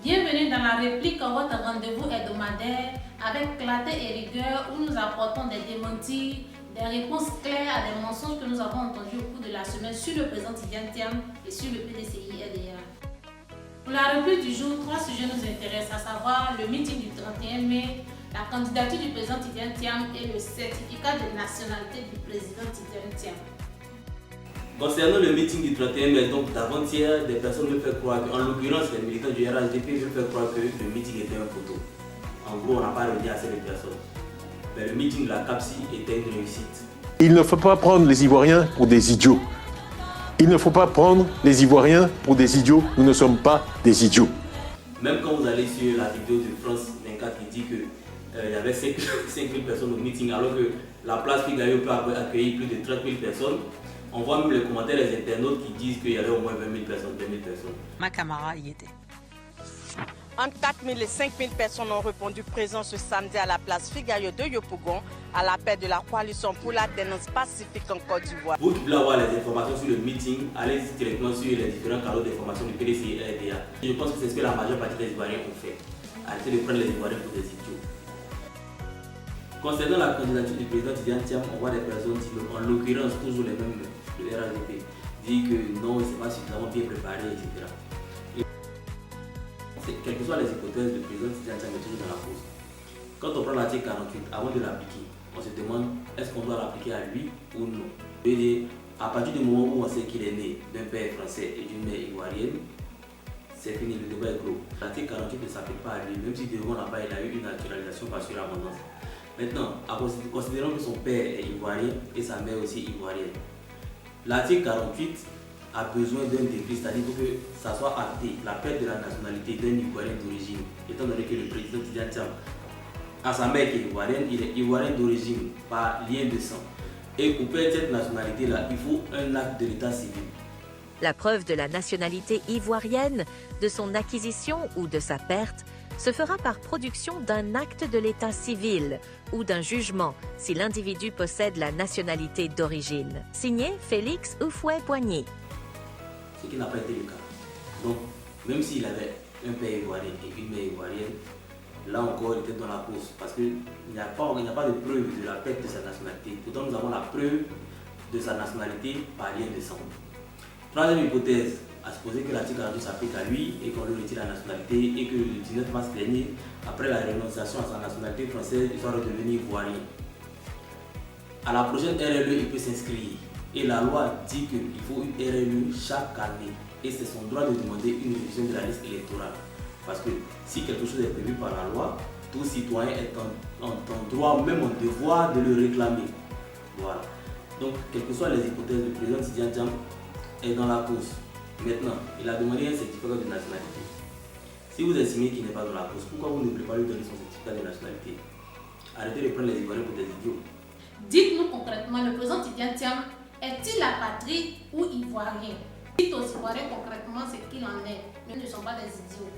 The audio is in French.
Bienvenue dans la réplique, votre rendez-vous hebdomadaire avec clarté et rigueur où nous apportons des démentis, des réponses claires à des mensonges que nous avons entendus au cours de la semaine sur le président Tidjane Thiam et sur le PDCI RDA. Pour la réplique du jour, 3 sujets nous intéressent, à savoir le meeting du 31 mai, la candidature du président Tidjane Thiam et le certificat de nationalité du président Tidjane Thiam. Concernant le meeting du 31 mai, donc d'avant-hier, des personnes veulent faire croire en l'occurrence les militants du RHDP veulent faire croire que le meeting était un photo. En gros, on n'a pas redit assez de personnes. Mais le meeting de la CAPSI était une réussite. Il ne faut pas prendre les Ivoiriens pour des idiots. Il ne faut pas prendre les Ivoiriens pour des idiots. Nous ne sommes pas des idiots. Même quand vous allez sur la vidéo de France 24 qui dit qu'il y avait 5 000 personnes au meeting, alors que la place Figaro peut accueillir plus de 30 000 personnes, on voit même les commentaires des internautes qui disent qu'il y avait au moins 20 000 personnes, 20 000 personnes. Ma camarade y était. Entre 4 000 et 5 000 personnes ont répondu présents ce samedi à la place Figaro de Yopougon à l'appel de la coalition pour la dénonce pacifique en Côte d'Ivoire. Vous qui voulez avoir les informations sur le meeting, allez directement sur les différents canaux d'information du PDCI et RDA. Je pense que c'est ce que la majeure partie des Ivoiriens ont fait. Arrêtez de prendre les Ivoiriens pour des idiots. Concernant la candidature du président Tidjane Thiam, on voit des personnes, en l'occurrence toujours les mêmes, le RHDP, dire que non, c'est pas suffisamment bien préparé, etc. Quelles que soient les hypothèses, le président Tidjane Thiam est toujours dans la cause. Quand on prend l'article 48, avant de l'appliquer, on se demande est-ce qu'on doit l'appliquer à lui ou non. Je veux dire, à partir du moment où on sait qu'il est né d'un père français et d'une mère ivoirienne, c'est fini, le débat est clos. L'article 48 ne s'applique pas à lui, même si devant là-bas il a eu une naturalisation par surabondance. Maintenant, considérons que son père est ivoirien et sa mère aussi ivoirienne. L'article 48 a besoin d'un décret, c'est-à-dire que ça soit acté, la perte de la nationalité d'un Ivoirien d'origine, étant donné que le président Tidjane Thiam a sa mère qui est ivoirienne, il est ivoirien d'origine par lien de sang. Et pour perdre cette nationalité-là, il faut un acte de l'état civil. La preuve de la nationalité ivoirienne, de son acquisition ou de sa perte, se fera par production d'un acte de l'état civil ou d'un jugement si l'individu possède la nationalité d'origine. Signé Félix Houphouët-Boigny. Ce qui n'a pas été le cas. Donc, même s'il avait un père ivoirien et une mère ivoirienne, là encore, il était dans la cause parce qu'il n'y a pas de preuve de la perte de sa nationalité. Pourtant, nous avons la preuve de sa nationalité par lien de sang. Troisième hypothèse, à supposer que l'article 42 s'applique à lui et qu'on lui retire la nationalité et que le 19 mars dernier, après la renonciation à sa nationalité française, il soit redevenu ivoirien. À la prochaine RLE, il peut s'inscrire. Et la loi dit qu'il faut une RLE chaque année. Et c'est son droit de demander une révision de la liste électorale. Parce que si quelque chose est prévu par la loi, tout citoyen est en droit, même en devoir de le réclamer. Voilà. Donc, quelles que soient les hypothèses, le président Tidjane Thiam est dans la cause. Maintenant, il a demandé un certificat de nationalité. Si vous estimez qu'il n'est pas dans la cause, pourquoi vous ne voulez pas lui donner son certificat de nationalité? Arrêtez de prendre les Ivoiriens pour des idiots. Dites-nous concrètement, le président Tidjane Thiam est-il apatride ou ivoirien? Dites aux Ivoiriens concrètement ce qu'il en est, mais ne sont pas des idiots.